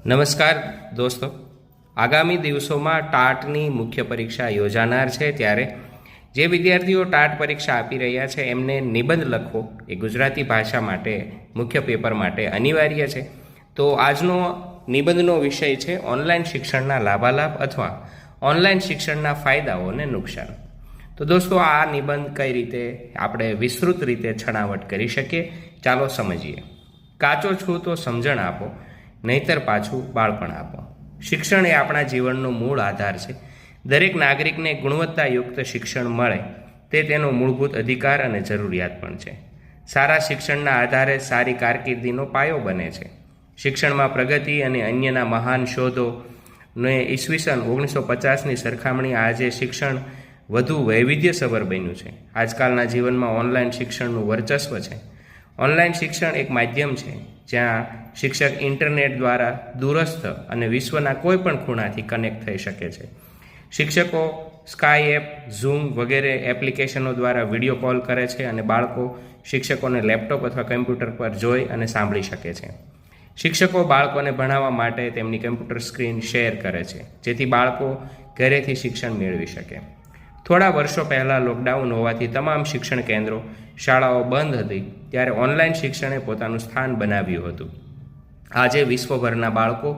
નમસ્કાર દોસ્તો, આગામી દિવસોમાં ટાટની મુખ્ય પરીક્ષા યોજાનાર છે, ત્યારે જે વિદ્યાર્થીઓ ટાટ પરીક્ષા આપી રહ્યા છે એમને નિબંધ લખવો એ ગુજરાતી ભાષા માટે મુખ્ય પેપર માટે અનિવાર્ય છે. તો આજનો નિબંધનો વિષય છે ઓનલાઈન શિક્ષણના લાભાલાભ અથવા ઓનલાઈન શિક્ષણના ફાયદાઓ અને નુકસાન. તો દોસ્તો, આ નિબંધ કઈ રીતે આપણે વિસ્તૃત રીતે છણાવટ કરી શકીએ, ચાલો સમજીએ. કાચો છું તો સમજણ આપો, નહીતર પાછું બાળપણ આપો. શિક્ષણ એ આપણા જીવનનો મૂળ આધાર છે. દરેક નાગરિકને ગુણવત્તાયુક્ત શિક્ષણ મળે તે તેનો મૂળભૂત અધિકાર અને જરૂરિયાત પણ છે. સારા શિક્ષણના આધારે સારી કારકિર્દીનો પાયો બને છે. શિક્ષણમાં પ્રગતિ અને અન્યના મહાન શોધોને ઈસવીસન 1950ની સરખામણી આજે શિક્ષણ વધુ વૈવિધ્યસભર બન્યું છે. આજકાલના જીવનમાં ઓનલાઈન શિક્ષણનું વર્ચસ્વ છે. ઓનલાઈન શિક્ષણ એક માધ્યમ છે જ્યાં શિક્ષક ઇન્ટરનેટ દ્વારા દૂરસ્થ અને વિશ્વના કોઈ પણ ખૂણાથી કનેક્ટ થઈ શકે છે. શિક્ષકો સ્કાય એપ, ઝૂમ વગેરે એપ્લિકેશનો દ્વારા વિડીયો કોલ કરે છે અને બાળકો શિક્ષકોને લેપટોપ અથવા કમ્પ્યુટર પર જોઈ અને સાંભળી શકે છે. શિક્ષકો બાળકોને ભણાવવા માટે તેમની કમ્પ્યુટર સ્ક્રીન શેર કરે છે, જેથી બાળકો ઘરેથી શિક્ષણ મેળવી શકે. થોડા વર્ષો પહેલાં લોકડાઉન હોવાથી તમામ શિક્ષણ કેન્દ્રો, શાળાઓ બંધ હતી, ત્યારે ઓનલાઈન શિક્ષણે પોતાનું સ્થાન બનાવ્યું હતું. આજે વિશ્વભરના બાળકો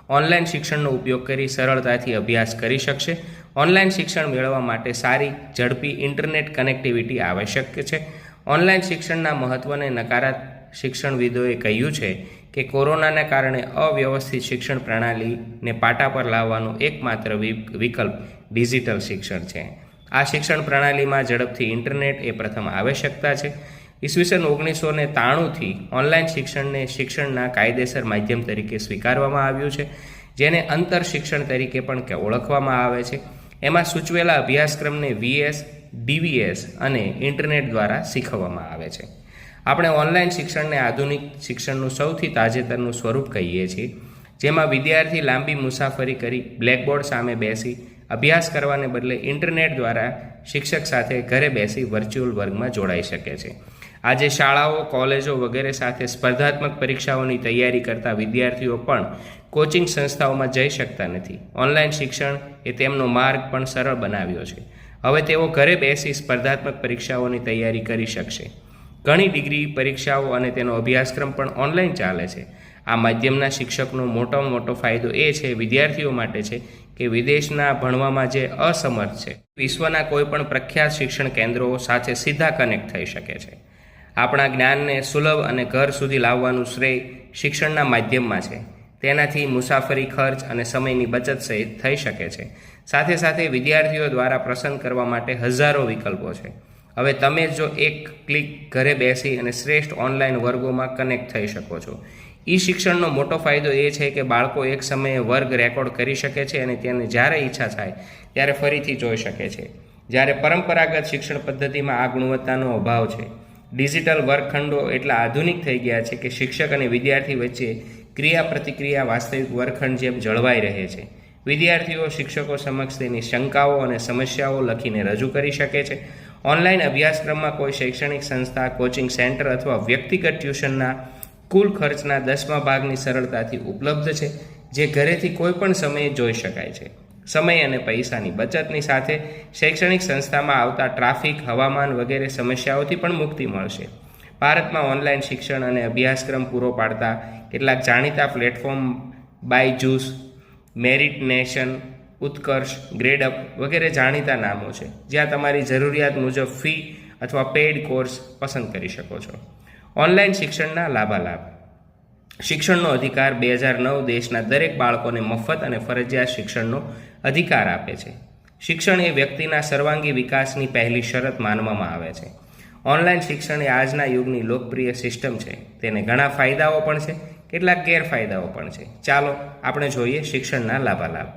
ઓનલાઈન શિક્ષણનો ઉપયોગ કરી સરળતાથી અભ્યાસ કરી શકશે. ઓનલાઈન શિક્ષણ મેળવવા માટે સારી, ઝડપી ઇન્ટરનેટ કનેક્ટિવિટી આવશ્યક છે. ઓનલાઈન શિક્ષણના મહત્ત્વને નકારા શિક્ષણવિદોએ કહ્યું છે કે કોરોનાના કારણે અવ્યવસ્થિત શિક્ષણ પ્રણાલીને પાટા પર લાવવાનો એકમાત્ર વિકલ્પ ડિજિટલ શિક્ષણ છે. આ શિક્ષણ પ્રણાલીમાં ઝડપથી ઇન્ટરનેટ એ પ્રથમ આવશ્યકતા છે. ઈસવીસન 1993થી ઓનલાઈન શિક્ષણને શિક્ષણના કાયદેસર માધ્યમ તરીકે સ્વીકારવામાં આવ્યું છે, જેને અંતર શિક્ષણ તરીકે પણ ઓળખવામાં આવે છે. એમાં સૂચવેલા અભ્યાસક્રમને VS, DVS અને ઇન્ટરનેટ દ્વારા શીખવવામાં આવે છે. આપણે ઓનલાઈન શિક્ષણને આધુનિક શિક્ષણનું સૌથી તાજેતરનું સ્વરૂપ કહીએ છીએ, જેમાં વિદ્યાર્થી લાંબી મુસાફરી કરી બ્લેકબોર્ડ સામે બેસી અભ્યાસ કરવાને બદલે ઇન્ટરનેટ દ્વારા શિક્ષક સાથે ઘરે બેસી વર્ચ્યુઅલ વર્ગમાં જોડાઈ શકે છે. આજે શાળાઓ, કોલેજો વગેરે સાથે સ્પર્ધાત્મક પરીક્ષાઓની તૈયારી કરતા વિદ્યાર્થીઓ પણ કોચિંગ સંસ્થાઓમાં જઈ શકતા નથી. ઓનલાઈન શિક્ષણ એ તેમનો માર્ગ પણ સરળ બનાવ્યો છે. હવે તેઓ ઘરે બેસી સ્પર્ધાત્મક પરીક્ષાઓની તૈયારી કરી શકશે. ઘણી ડિગ્રી પરીક્ષાઓ અને તેનો અભ્યાસક્રમ પણ ઓનલાઈન ચાલે છે. આ માધ્યમના શિક્ષકનો મોટામાં મોટો ફાયદો એ છે વિદ્યાર્થીઓ માટે છે કે વિદેશના ભણવામાં જે અસમર્થ છે, વિશ્વના કોઈ પણ પ્રખ્યાત શિક્ષણ કેન્દ્રો સાથે સીધા કનેક્ટ થઈ શકે છે. આપણા જ્ઞાનને સુલભ અને ઘર સુધી લાવવાનું શ્રેય શિક્ષણના માધ્યમમાં છે. તેનાથી મુસાફરી ખર્ચ અને સમયની બચત સહિત થઈ શકે છે. સાથે સાથે વિદ્યાર્થીઓ દ્વારા પસંદ કરવા માટે હજારો વિકલ્પો છે. હવે તમે જો એક ક્લિક ઘરે બેસી અને શ્રેષ્ઠ ઓનલાઈન વર્ગોમાં કનેક્ટ થઈ શકો છો. શિક્ષણનો મોટો ફાયદો એ છે કે બાળકો એક સમયે વર્ગ રેકોર્ડ કરી શકે છે અને તેને જ્યારે ઈચ્છા થાય ત્યારે ફરીથી જોઈ શકે છે. જ્યારે પરંપરાગત શિક્ષણ પદ્ધતિમાં આ ગુણવત્તાનો અભાવ છે. ડિજિટલ વર્ગખંડો એટલા આધુનિક થઈ ગયા છે કે શિક્ષક અને વિદ્યાર્થી વચ્ચે ક્રિયા પ્રતિક્રિયા વાસ્તવિક વર્ગખંડ જેમ જળવાઈ રહે છે. વિદ્યાર્થીઓ શિક્ષકો સમક્ષ તેની શંકાઓ અને સમસ્યાઓ લખીને રજૂ કરી શકે છે. ઓનલાઈન અભ્યાસક્રમમાં કોઈ શૈક્ષણિક સંસ્થા, કોચિંગ સેન્ટર અથવા વ્યક્તિગત ટ્યુશનના કુલ ખર્ચના 10મા ભાગની સરળતાથી ઉપલબ્ધ છે, જે ઘરેથી કોઈ પણ સમયે જોઈ શકાય છે. સમય અને પૈસાની બચતની સાથે શૈક્ષણિક સંસ્થામાં આવતા ટ્રાફિક, હવામાન વગેરે સમસ્યાઓથી પણ મુક્તિ મળશે. ભારતમાં ઓનલાઈન શિક્ષણ અને અભ્યાસક્રમ પૂરો પાડતા કેટલાક જાણીતા પ્લેટફોર્મ બાયજૂસ, મેરિટ નેશન, ઉત્કર્ષ, ગ્રેડઅપ વગેરે જાણીતા નામો છે, જ્યાં તમારી જરૂરિયાત મુજબ ફી અથવા પેઇડ કોર્સ પસંદ કરી શકો છો. ઓનલાઈન શિક્ષણના લાભાલાભ. શિક્ષણનો અધિકાર 2009 દેશના દરેક બાળકોને મફત અને ફરજિયાત શિક્ષણનો અધિકાર આપે છે. શિક્ષણ એ વ્યક્તિના સર્વાંગી વિકાસની પહેલી શરત માનવામાં આવે છે. ઓનલાઈન શિક્ષણ એ આજના યુગની લોકપ્રિય સિસ્ટમ છે. તેને ઘણા ફાયદાઓ પણ છે, કેટલાક ગેરફાયદાઓ પણ છે. ચાલો આપણે જોઈએ શિક્ષણના લાભાલાભ.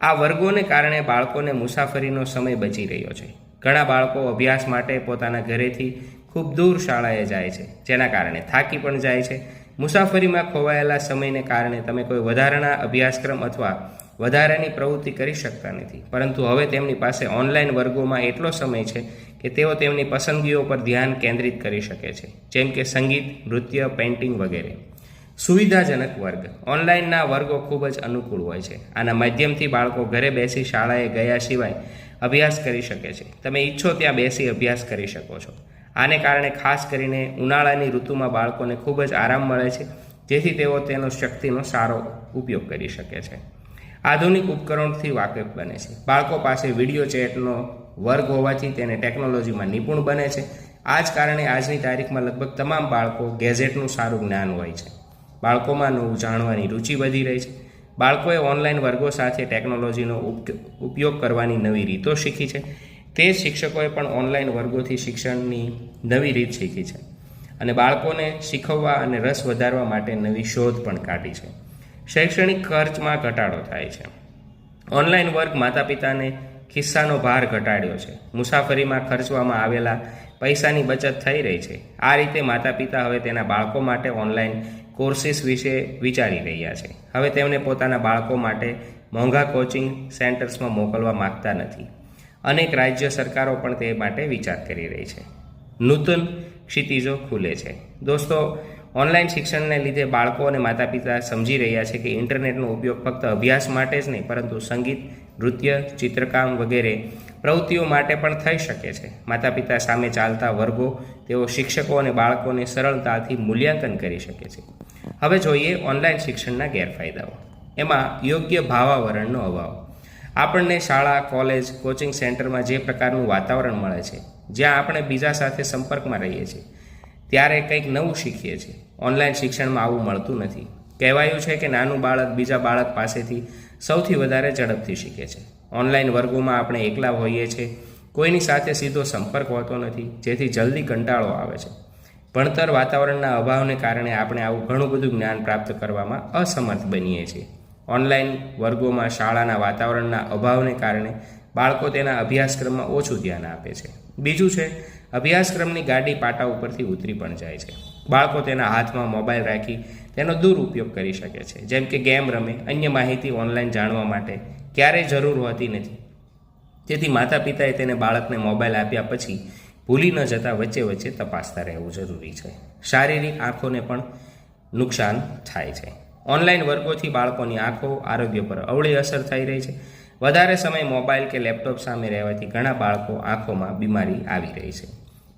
આ વર્ગોને કારણે બાળકોને મુસાફરીનો સમય બચી રહ્યો છે. ઘણા બાળકો અભ્યાસ માટે પોતાના ઘરેથી ખૂબ દૂર શાળાએ જાય છે, જેના કારણે થાકી પણ જાય છે. મુસાફરીમાં ખોવાયેલા સમયને કારણે તમે કોઈ વધારાના અભ્યાસક્રમ અથવા વધારાની પ્રવૃત્તિ કરી શકતા નથી, પરંતુ હવે તેમની પાસે ઓનલાઈન વર્ગોમાં એટલો સમય છે કે તેઓ તેમની પસંદગીઓ પર ધ્યાન કેન્દ્રિત કરી શકે છે, જેમ કે સંગીત, નૃત્ય, પેઇન્ટિંગ વગેરે. સુવિધાજનક વર્ગ. ઓનલાઈનના વર્ગો ખૂબ જ અનુકૂળ હોય છે. આના માધ્યમથી બાળકો ઘરે બેસી શાળાએ ગયા સિવાય અભ્યાસ કરી શકે છે. તમે ઈચ્છો ત્યાં બેસી અભ્યાસ કરી શકો છો. આને કારણે ખાસ કરીને ઉનાળાની ઋતુમાં બાળકોને ખૂબ જ આરામ મળે છે, જેથી તેઓ તેનો શક્તિનો સારો ઉપયોગ કરી શકે છે. આધુનિક ઉપકરણોથી વાકેફ બને છે. બાળકો પાસે વિડીયો ચેટનો વર્ગ હોવાથી તેને ટેકનોલોજીમાં નિપુણ બને છે. આ જ કારણે આજની તારીખમાં લગભગ તમામ બાળકો ગેજેટનું સારું જ્ઞાન હોય છે. બાળકોમાં નવું જાણવાની રુચિ વધી રહી છે. બાળકોએ ઓનલાઈન વર્ગો સાથે ટેકનોલોજીનો ઉપયોગ કરવાની નવી રીતો શીખી છે. તે જ શિક્ષકોએ પણ ઓનલાઈન વર્ગોથી શિક્ષણની નવી રીત શીખી છે અને બાળકોને શીખવવા અને રસ વધારવા માટે નવી શોધ પણ કાઢી છે. શૈક્ષણિક ખર્ચમાં ઘટાડો થાય છે. ઓનલાઈન વર્ગ માતા પિતાને ખિસ્સાનો ભાર ઘટાડ્યો છે. મુસાફરીમાં ખર્ચવામાં આવેલા પૈસાની બચત થઈ રહી છે. આ રીતે માતા પિતા હવે તેના બાળકો માટે ઓનલાઈન કોર્સિસ વિશે વિચારી રહ્યા છે. હવે તેમને પોતાના બાળકો માટે મોંઘા કોચિંગ સેન્ટર્સમાં મોકલવા માગતા નથી. અનેક રાજ્ય સરકારો પણ તે માટે વિચાર કરી રહી છે. નૂતન ક્ષિતિજો ખુલે છે. દોસ્તો, ઓનલાઈન શિક્ષણને લીધે બાળકો અને માતા પિતા સમજી રહ્યા છે કે ઇન્ટરનેટનો ઉપયોગ ફક્ત અભ્યાસ માટે જ નહીં, પરંતુ સંગીત, નૃત્ય, ચિત્રકામ વગેરે પ્રવૃત્તિઓ માટે પણ થઈ શકે છે. માતા પિતા સામે ચાલતા વર્ગો તેઓ શિક્ષકો અને બાળકોને સરળતાથી મૂલ્યાંકન કરી શકે છે. હવે જોઈએ ઓનલાઈન શિક્ષણના ગેરફાયદાઓ. એમાં યોગ્ય ભાવાવરણનો અભાવ. આપણને શાળા, કોલેજ, કોચિંગ સેન્ટરમાં જે પ્રકારનું વાતાવરણ મળે છે, જ્યાં આપણે બીજા સાથે સંપર્કમાં રહીએ છીએ, ત્યારે કંઈક નવું શીખીએ છીએ. ઓનલાઈન શિક્ષણમાં આવું મળતું નથી. કહેવાયું છે કે નાનું બાળક બીજા બાળક પાસેથી સૌથી વધારે ઝડપથી શીખે છે. ઓનલાઈન વર્ગોમાં આપણે એકલા હોઈએ છીએ, કોઈની સાથે સીધો સંપર્ક હોતો નથી, જેથી જલ્દી કંટાળો આવે છે. ભણતર વાતાવરણના અભાવને કારણે આપણે આવું ઘણું બધું જ્ઞાન પ્રાપ્ત કરવામાં અસમર્થ બનીએ છીએ. ઓનલાઈન વર્ગોમાં શાળાના વાતાવરણના અભાવને કારણે બાળકો તેના અભ્યાસક્રમમાં ઓછું ધ્યાન આપે છે. બીજું છે, અભ્યાસક્રમની ગાડી પાટા ઉપરથી ઉતરી પણ જાય છે. બાળકો તેના હાથમાં મોબાઈલ રાખી તેનો દુરુપયોગ કરી શકે છે, જેમ કે ગેમ રમે, અન્ય માહિતી ઓનલાઈન જાણવા માટે ક્યારેય જરૂર હોતી નથી. તેથી માતા પિતાએ તેને બાળકને મોબાઈલ આપ્યા પછી ભૂલી ન જતા વચ્ચે વચ્ચે તપાસતા રહેવું જરૂરી છે. શારીરિક આંખોને પણ નુકસાન થાય છે. ઓનલાઈન વર્ગોથી બાળકોની આંખો, આરોગ્ય પર અવળી અસર થઈ રહી છે. વધારે સમય મોબાઈલ કે લેપટોપ સામે રહેવાથી ઘણા બાળકો આંખોમાં બીમારી આવી રહી છે.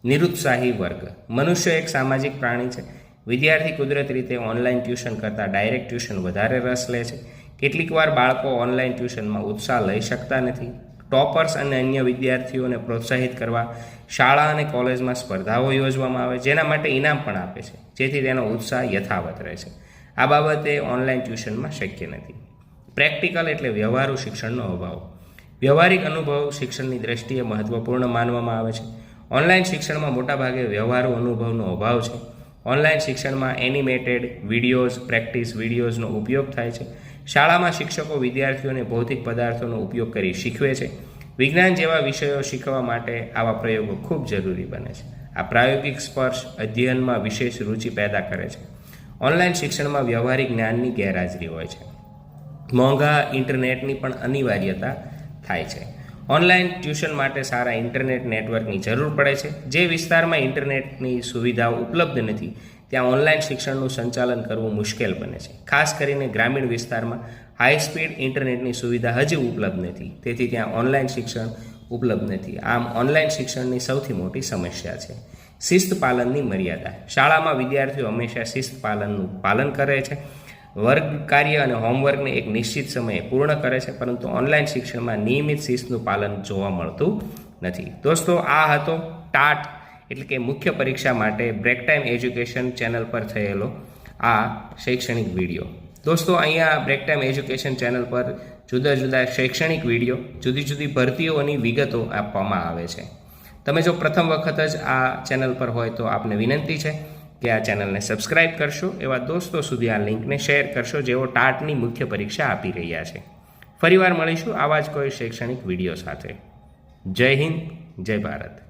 નિરુત્સાહી વર્ગ. મનુષ્ય એક સામાજિક પ્રાણી છે. વિદ્યાર્થી કુદરતી રીતે ઓનલાઈન ટ્યુશન કરતાં ડાયરેક્ટ ટ્યુશન વધારે રસ લે છે. કેટલીક વાર બાળકો ઓનલાઈન ટ્યુશનમાં ઉત્સાહ લઈ શકતા નથી. ટોપર્સ અને અન્ય વિદ્યાર્થીઓને પ્રોત્સાહિત કરવા શાળા અને કોલેજમાં સ્પર્ધાઓ યોજવામાં આવે, જેના માટે ઇનામ પણ આપે છે, જેથી તેનો ઉત્સાહ યથાવત રહે છે. આ બાબતે ઓનલાઈન ટ્યુશનમાં શક્ય નથી. પ્રેક્ટિકલ એટલે વ્યવહારુ શિક્ષણનો અભાવ. વ્યવહારિક અનુભવ શિક્ષણની દ્રષ્ટિએ મહત્વપૂર્ણ માનવામાં આવે છે. ઓનલાઈન શિક્ષણમાં મોટાભાગે વ્યવહારુ અનુભવનો અભાવ છે. ઓનલાઈન શિક્ષણમાં એનિમેટેડ વિડીયોઝ, પ્રેક્ટિસ વિડીયોઝનો ઉપયોગ થાય છે. શાળામાં શિક્ષકો વિદ્યાર્થીઓને ભૌતિક પદાર્થોનો ઉપયોગ કરી શીખવે છે. વિજ્ઞાન જેવા વિષયો શીખવા માટે આવા પ્રયોગો ખૂબ જરૂરી બને છે. આ પ્રાયોગિક સ્પર્શ અધ્યયનમાં વિશેષ રુચિ પેદા કરે છે. ઓનલાઈન શિક્ષણમાં વ્યવહારિક જ્ઞાનની ગેરહાજરી હોય છે. મોંઘા ઇન્ટરનેટની પણ અનિવાર્યતા થાય છે. ઓનલાઈન ટ્યુશન માટે સારા ઇન્ટરનેટ નેટવર્કની જરૂર પડે છે. જે વિસ્તારમાં ઇન્ટરનેટની સુવિધાઓ ઉપલબ્ધ નથી, ત્યાં ઓનલાઈન શિક્ષણનું સંચાલન કરવું મુશ્કેલ બને છે. ખાસ કરીને ગ્રામીણ વિસ્તારમાં હાઈ સ્પીડ ઇન્ટરનેટની સુવિધા હજી ઉપલબ્ધ નથી, તેથી ત્યાં ઓનલાઈન શિક્ષણ ઉપલબ્ધ નથી. આમ ઓનલાઈન શિક્ષણની સૌથી મોટી સમસ્યા છે શિસ્ત પાલનની મર્યાદા. શાળામાં વિદ્યાર્થીઓ હંમેશા શિસ્ત પાલનનું પાલન કરે છે. વર્ગ કાર્ય અને હોમવર્કને એક નિશ્ચિત સમયે પૂર્ણ કરે છે, પરંતુ ઓનલાઈન શિક્ષણમાં નિયમિત શિસ્તનું પાલન જોવા મળતું નથી. દોસ્તો, આ હતો ટાટ એટલે કે મુખ્ય પરીક્ષા માટે બ્રેક ટાઈમ એજ્યુકેશન ચેનલ પર થયેલો આ શૈક્ષણિક વિડીયો. દોસ્તો, અહીંયા બ્રેક ટાઈમ એજ્યુકેશન ચેનલ પર જુદા જુદા શૈક્ષણિક વિડીયો, જુદી જુદી ભરતીઓની વિગતો આપવામાં આવે છે. તમે જો પ્રથમ વખત જ આ ચેનલ પર હોય તો આપને વિનંતી છે કે આ ચેનલને સબસ્ક્રાઇબ કરશો. એવા દોસ્તો સુધી આ લિંકને શેર કરશો જેઓ ટાટની મુખ્ય પરીક્ષા આપી રહ્યા છે. ફરીવાર મળીશું આવા જ કોઈ શૈક્ષણિક વિડીયો સાથે. જય હિન્દ, જય ભારત.